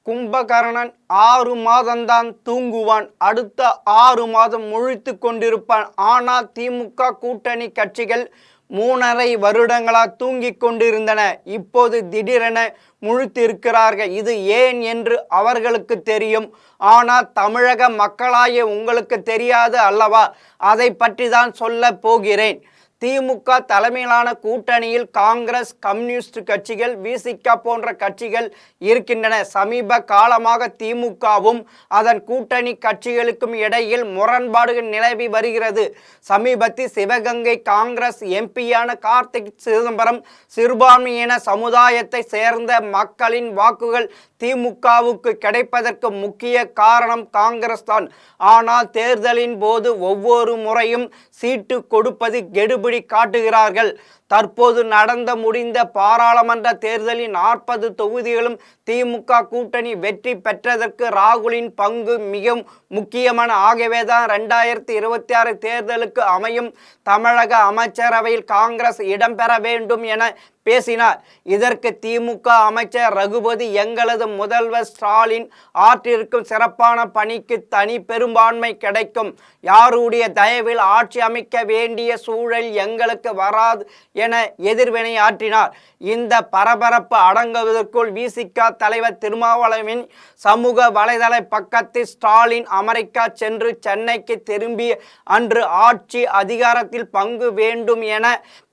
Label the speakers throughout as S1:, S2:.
S1: கும்பகர்ணன் 6 மாதம்தான் தூங்குவான், அடுத்த 6 மாதம் முழித்து கொண்டிருப்பான். ஆனால் திமுக கூட்டணி கட்சிகள் 3.5 வருடங்களா தூங்கிக் கொண்டிருந்தன. இப்போது திடீரென முழித்திருக்கிறார்கள். இது ஏன் என்று அவர்களுக்கு தெரியும். ஆனால் தமிழக மக்களாகிய உங்களுக்கு தெரியாது அல்லவா? அதை பற்றி தான் சொல்ல போகிறேன். திமுக தலைமையிலான கூட்டணியில் காங்கிரஸ், கம்யூனிஸ்ட் கட்சிகள், விசிக போன்ற கட்சிகள் இருக்கின்றன. சமீப காலமாக திமுகவும் அதன் கூட்டணி கட்சிகளுக்கும் இடையில் முரண்பாடுகள் நிலவி வருகிறது. சமீபத்தில் சிவகங்கை காங்கிரஸ் எம்பியான கார்த்திக் சிதம்பரம் சிறுபான்மையின சமுதாயத்தை சேர்ந்த மக்களின் வாக்குகள் திமுகவுக்கு கிடைப்பதற்கு முக்கிய காரணம் காங்கிரஸ் தான். ஆனால் தேர்தலின் போது ஒவ்வொரு முறையும் சீட்டு கொடுப்பது கெடுபிடி காட்டுகிறார்கள். தற்போது நடந்த முடிந்த பாராளுமன்ற தேர்தலில் 40 தொகுதிகளும் திமுக கூட்டணி வெற்றி பெற்றதற்கு ராகுலின் பங்கு மிக முக்கியமான. ஆகவேதான் 2026 தேர்தலுக்கு அமையும் தமிழக அமைச்சரவையில் காங்கிரஸ் இடம்பெற வேண்டும் என பேசினார். இதற்கு திமுக அமைச்சர் ரகுபதி, எங்களது முதல்வர் ஸ்டாலின் ஆற்றிருக்கும் சிறப்பான பணிக்கு தனி பெரும்பான்மை கிடைக்கும். யாருடைய தயவில் ஆட்சி அமைக்க வேண்டிய சூழல் எங்களுக்கு வராது என எதிர்வினை ஆற்றினார். இந்த பரபரப்பு அடங்குவதற்குள் விசிக தலைவர் திருமாவளவனின் சமூக வலைதள பக்கத்தில் ஸ்டாலின் அமெரிக்கா சென்று சென்னைக்கு திரும்பிய அன்று ஆட்சி அதிகாரத்தில் பங்கு வேண்டும் என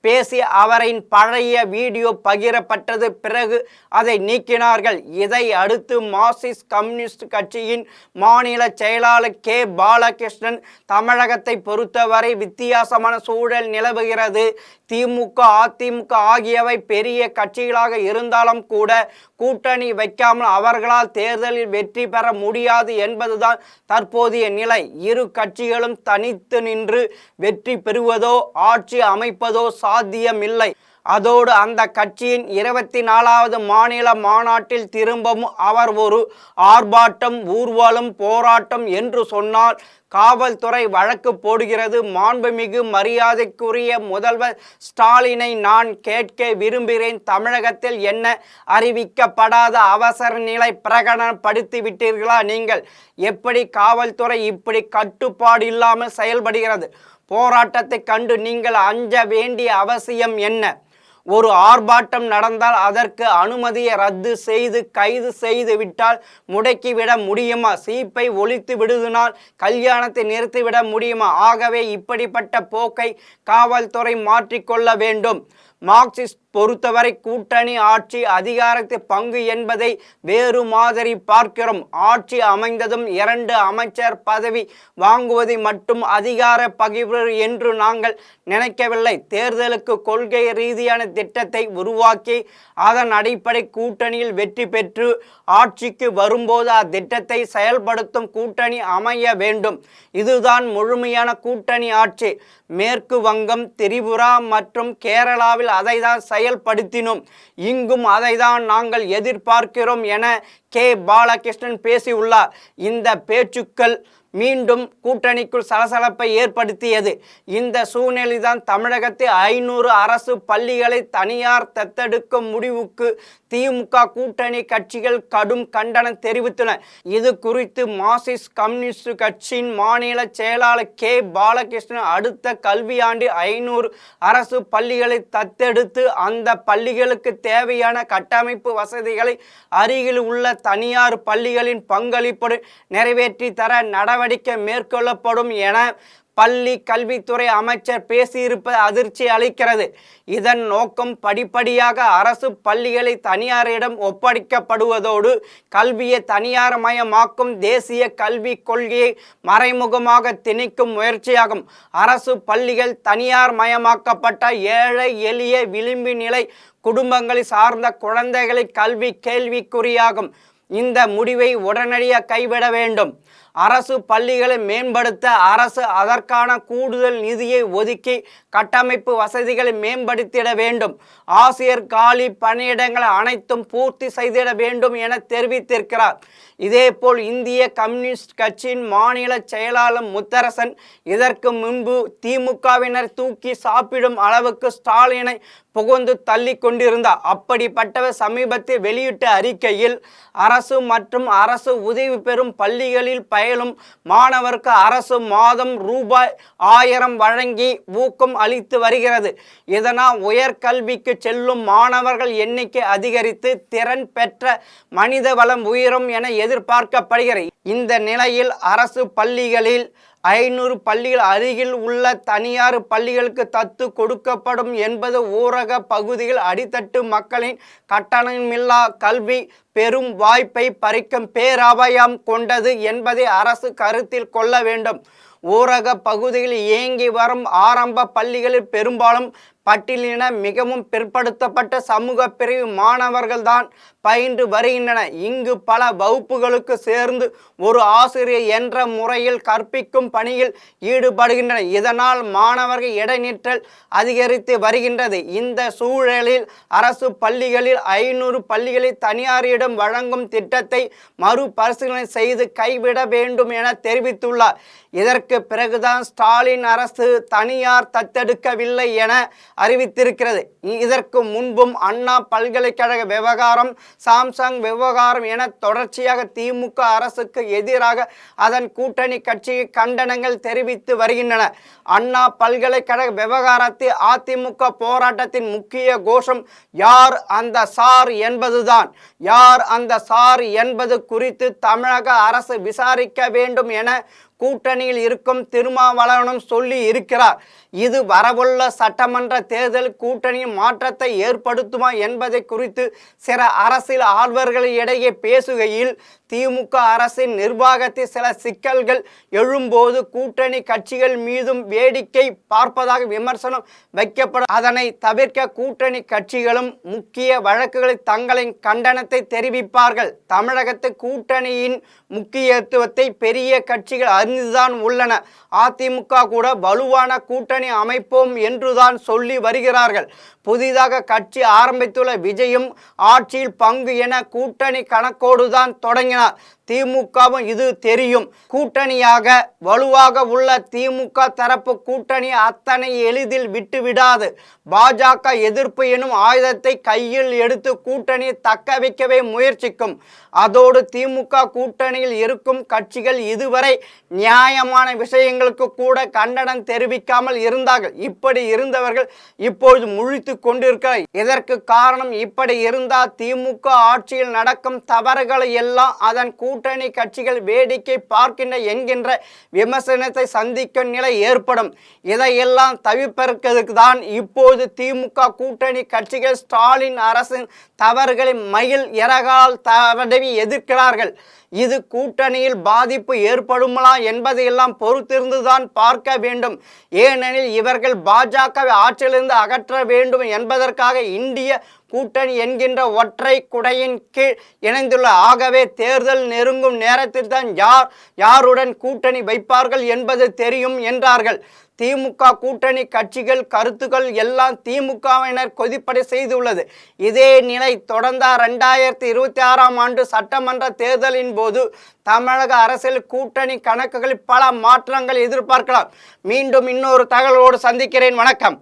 S1: பேசிய அவரின் பழைய வீடியோ பகிரப்பட்டது. பிறகு அதை நீக்கினார்கள். இதை அடுத்து மார்க்சிஸ்ட் கம்யூனிஸ்ட் கட்சியின் மாநில செயலாளர் கே பாலகிருஷ்ணன், தமிழகத்தை பொறுத்தவரை வித்தியாசமான சூழல் நிலவுகிறது. திமுக, அதிமுக ஆகியவை பெரிய கட்சிகளாக இருந்தாலும் கூட கூட்டணி வைக்காமல் அவர்களால் தேர்தலில் வெற்றி பெற முடியாது என்பதுதான் தற்போதைய நிலை. இரு கட்சிகளும் தனித்து நின்று வெற்றி பெறுவதோ ஆட்சி அமைப்பதோ சாத்தியமில்லை. அதோடு அந்த கட்சியின் 24வது மாநில மாநாட்டில் திரும்பவும் அவர் ஒரு ஆர்ப்பாட்டம், ஊர்வலம், போராட்டம் என்று சொன்னால் காவல்துறை வழக்கு போடுகிறது. மாண்புமிகு மரியாதைக்குரிய முதல்வர் ஸ்டாலினை நான் கேட்க விரும்புகிறேன். தமிழகத்தில் என்ன அறிவிக்கப்படாத அவசர நிலை பிரகடனப்படுத்தி விட்டீர்களா? நீங்கள் எப்படி காவல்துறை இப்படி கட்டுப்பாடு இல்லாமல் செயல்படுகிறது? போராட்டத்தை கண்டு நீங்கள் அஞ்ச வேண்டிய அவசியம் என்ன? ஒரு ஆர்ப்பாட்டம் நடந்தால் அதற்கு அனுமதியை ரத்து செய்து கைது செய்து விட்டால் முடக்கிவிட முடியுமா? சீப்பை ஒழித்து விடுதினால் கல்யாணத்தை நிறுத்திவிட முடியுமா? ஆகவே இப்படிப்பட்ட போக்கை காவல்துறை மாற்றிக்கொள்ள வேண்டும். மார்க்சிஸ்ட் பொறுத்தவரை கூட்டணி ஆட்சி அதிகாரத்தில் பங்கு என்பதை வேறு மாதிரி பார்க்கிறோம். ஆட்சி அமைந்ததும் 2 அமைச்சர் பதவி வாங்குவதை மட்டும் அதிகார பகிர்வு என்று நாங்கள் நினைக்கவில்லை. தேர்தலுக்கு கொள்கை ரீதியான திட்டத்தை உருவாக்கி அதன் அடிப்படை கூட்டணியில் வெற்றி பெற்று ஆட்சிக்கு வரும்போது அத்திட்டத்தை செயல்படுத்தும் கூட்டணி அமைய வேண்டும். இதுதான் முழுமையான கூட்டணி ஆட்சி. மேற்கு வங்கம், திரிபுரா மற்றும் கேரளாவில் அதை தான் செயல்படுத்தினோம். இங்கும் அதை தான் நாங்கள் எதிர்பார்க்கிறோம் என கே பாலகிருஷ்ணன் பேசியுள்ளார். இந்த பேச்சுக்கள் மீண்டும் கூட்டணிக்குள் சலசலப்பை ஏற்படுத்தியது. இந்த சூழ்நிலைதான் தமிழகத்தில் 500 அரசு பள்ளிகளை தனியார் தத்தெடுக்கும் முடிவுக்கு திமுக கூட்டணி கட்சிகள் கடும் கண்டனம் தெரிவித்தன. இது குறித்து மார்க்சிஸ்ட் கம்யூனிஸ்ட் கட்சியின் மாநில செயலாளர் கே பாலகிருஷ்ணன் அடுத்த கல்வியாண்டில் 500 அரசு பள்ளிகளை தத்தெடுத்து அந்த பள்ளிகளுக்கு தேவையான கட்டமைப்பு வசதிகளை அருகில் உள்ள தனியார் பள்ளிகளின் பங்களிப்புடன் நிறைவேற்றி தர நடவடிக்கை மேற்கொள்ளப்படும் என பள்ளி கல்வித்துறை அமைச்சர் பேசியிருப்பது அதிர்ச்சி அளிக்கிறது. இதன் நோக்கம் படிப்படியாக அரசு பள்ளிகளை தனியாரிடம் ஒப்படைக்கப்படுவதோடு கல்வியை தனியார்மயமாக்கும் தேசிய கல்விக் கொள்கையை மறைமுகமாக திணிக்கும் முயற்சியாகும். அரசு பள்ளிகள் தனியார் மயமாக்கப்பட்ட ஏழை எளிய விளிம்பு நிலை குடும்பங்களை சார்ந்த குழந்தைகளை கல்வி கேள்விக்குறியாகும். இந்த முடிவை உடனடியாக கைவிட வேண்டும். அரசு பள்ளிகளை மேம்படுத்த அரசு அதற்கான கூடுதல் நிதியை ஒதுக்கி கட்டமைப்பு வசதிகளை மேம்படுத்திட வேண்டும். ஆசிரியர் காலி பணியிடங்களை அனைத்தும் பூர்த்தி செய்திட வேண்டும் என தெரிவித்திருக்கிறார். இதேபோல் இந்திய கம்யூனிஸ்ட் கட்சியின் மாநில செயலாளர் முத்தரசன் இதற்கு முன்பு திமுகவினர் தூக்கி சாப்பிடும் அளவுக்கு ஸ்டாலினை புகுந்து தள்ளி கொண்டிருந்தார். அப்படிப்பட்டவர் சமீபத்தில் வெளியிட்ட அறிக்கையில் அரசு மற்றும் அரசு உதவி பெறும் பள்ளிகளில் பயிலும் மாணவருக்கு அரசு மாதம் ரூபாய் 1000 வழங்கி ஊக்கம் அளித்து வருகிறது. இதனால் உயர்கல்விக்கு செல்லும் மாணவர்கள் எண்ணிக்கை அதிகரித்து திறன் பெற்ற மனித வளம் உயரும் என எதிர்பார்க்கப்படுகிறது. இந்த நிலையில் அரசு பள்ளிகளில் 500 பள்ளிகள் அருகில் உள்ள தனியார் பள்ளிகளுக்கு தத்து கொடுக்கப்படும் என்பது ஊரக பகுதியில் அடித்தட்டு மக்களின் கட்டணமில்லா கல்வி பெரும் வாய்ப்பை பறிக்கும் பேரபாயம் கொண்டது என்பதை அரசு கருத்தில் கொள்ள வேண்டும். ஊரக பகுதியில் இயங்கி வரும் ஆரம்ப பள்ளிகளில் பெரும்பாலும் பட்டியலின மிகவும் பிற்படுத்தப்பட்ட சமூக பிரிவு மாணவர்கள் தான் பயின்று வருகின்றன. இங்கு பல வகுப்புகளுக்கு சேர்ந்து ஒரு ஆசிரியர் என்ற முறையில் கற்பிக்கும் பணியில் ஈடுபடுகின்றனர். இதனால் மாணவர்கள் இடைநிற்றல் அதிகரித்து வருகின்றது. இந்த சூழலில் அரசு பள்ளிகளில் 500 பள்ளிகளை தனியாரிடம் வழங்கும் திட்டத்தை மறுபரிசீலனை செய்து கைவிட வேண்டும் என தெரிவித்துள்ளார். இதற்கு பிறகுதான் ஸ்டாலின் அரசு தனியார் தத்தெடுக்கவில்லை என அறிவித்திருக்கிறது. இதற்கு முன்பும் அண்ணா பல்கலைக்கழக விவகாரம், சாம்சங் விவகாரம் என தொடர்ச்சியாக திமுக அரசுக்கு எதிராக அதன் கூட்டணி கட்சி கண்டனங்கள் தெரிவித்து வருகின்றன. அண்ணா பல்கலைக்கழக விவகாரத்தில் அதிமுக போராட்டத்தின் முக்கிய கோஷம் யார் அந்த சார் என்பதுதான். யார் அந்த சார் என்பது குறித்து தமிழக அரசு விசாரிக்க வேண்டும் என கூட்டணியில் இருக்கும் திருமாவளவனும் சொல்லி இருக்கிறார். இது வரவுள்ள சட்டமன்ற தேர்தல் கூட்டணியின் மாற்றத்தை ஏற்படுத்துமா என்பதை குறித்து சில அரசியல் ஆர்வலர்களிடையே பேசுகையில் திமுக அரசின் நிர்வாகத்தில் சில சிக்கல்கள் எழும்போது கூட்டணி கட்சிகள் மீதும் வேடிக்கை பார்ப்பதாக விமர்சனம் வைக்கப்படும். அதனை தவிர்க்க கூட்டணி கட்சிகளும் முக்கிய வழக்குகளில் தங்களின் கண்டனத்தை தெரிவிப்பார்கள். தமிழகத்து கூட்டணியின் முக்கியத்துவத்தை பெரிய கட்சிகள் அறிந்துதான் உள்ளன. அதிமுக கூட வலுவான கூட்டணி அமைப்போம் என்றுதான் சொல்லி வருகிறார்கள். புதிதாக கட்சி ஆரம்பித்துள்ள விஜயும் ஆட்சியில் பங்கு என கூட்டணி கணக்கோடுதான் தொடங்கினார். திமுகவும் இது தெரியும். கூட்டணியாக வலுவாக உள்ள திமுக தரப்பு கூட்டணி அத்தனை எளிதில் விட்டுவிடாது. பாஜக எதிர்ப்பு எனும் ஆயுதத்தை கையில் எடுத்து கூட்டணியை தக்க வைக்கவே முயற்சிக்கும். அதோடு திமுக கூட்டணியில் இருக்கும் கட்சிகள் இதுவரை நியாயமான விஷயங்களுக்கு கூட கண்டனம் தெரிவிக்காமல் இருந்தார்கள். இப்படி இருந்தவர்கள் இப்பொழுது முழித்து கொண்டிருக்கிறார். இதற்கு காரணம் இப்படி இருந்தால் திமுக ஆட்சியில் நடக்கும் தவறுகளை எல்லாம் அதன் கூட்டணி கட்சிகள் வேடிக்கை பார்க்கின்ற என்கின்ற விமர்சனத்தை சந்திக்கும் நிலை ஏற்படும். இதையெல்லாம் தவிர்ப்பதற்கு தான் இப்போது திமுக கூட்டணி கட்சிகள் ஸ்டாலின் அரசின் தவறுகளை மயில் இறகால் தடவி எதிர்க்கிறார்கள். இது கூட்டணியில் பாதிப்பு ஏற்படுமா என்பதையெல்லாம் பொறுத்திருந்துதான் பார்க்க வேண்டும். ஏனெனில் இவர்கள் பாஜகவை ஆட்சியிலிருந்து அகற்ற வேண்டும் என்பதற்காக இந்திய கூட்டணி என்கின்ற ஒற்றை குடையின் கீழ் இணைந்துள்ள. ஆகவே தேர்தல் நெருங்கும் நேரத்தில் தான் யாருடன் கூட்டணி வைப்பார்கள் என்பது தெரியும் என்றார்கள். திமுக கூட்டணி கட்சிகள் கருத்துக்கள் எல்லாம் திமுகவினர் கொதிப்படை செய்துள்ளது. இதே நிலை தொடர்ந்தால் 2026ஆம் ஆண்டு சட்டமன்ற தேர்தலின் போது தமிழக அரசியல் கூட்டணி கணக்குகளில் பல மாற்றங்கள் எதிர்பார்க்கலாம். மீண்டும் இன்னொரு தகவலோடு சந்திக்கிறேன். வணக்கம்.